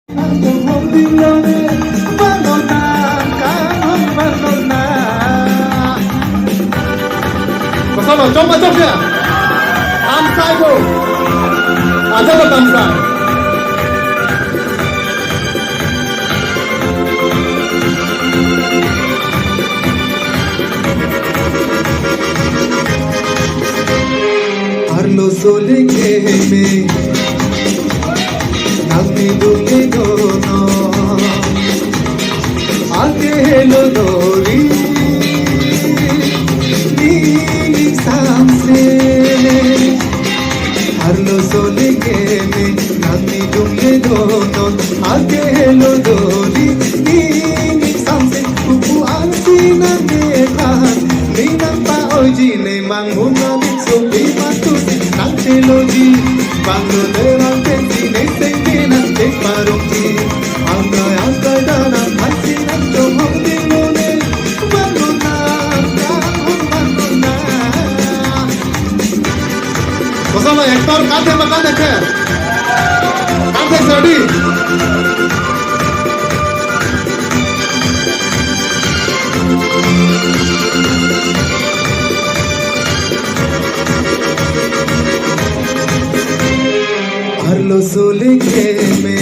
Kasama, coba coba. Tamsai bro. Coba tamsai. Arlo sole ke me, nagni dule dono, aage hello dori, neeli samse. Arlo sole ke me, nagni dule dono, aage hello dori, neeli samse. Kuku ansi na dekha, neinam pa oji ne manguna so be matusi nancheloji banglo devan tenti nesenge na te paroti anga anga dana hasi nancho hondilone banglo na Kosama ekbar kate bata dekhe kate ready Arlo sole ke me,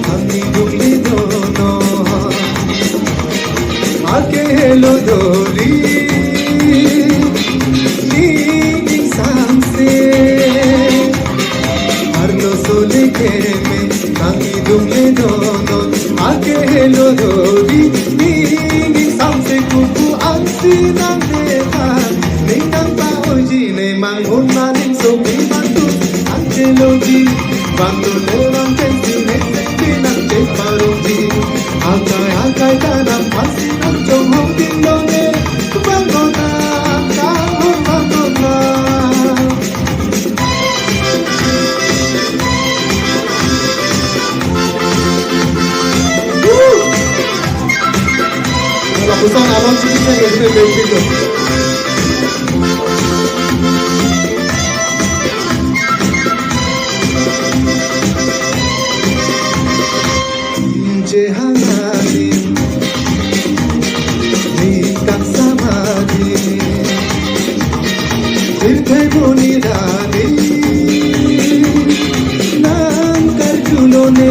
hami dule dono, aage hello dori, neeli samse. Arlo sole ke me, hami dule dono, aage hello dori, neeli samse. Kuku ansi na dekha, neinam pa oji ne manguna ning so be Angeloji, bando devan tenti nesenge na te paroti agai agai dana pasi nancho hondilone bando na bando na Busan abang cikitnya gitu begitu. Jehanani, nikah samadi, tirthai boni dani, nam karjulone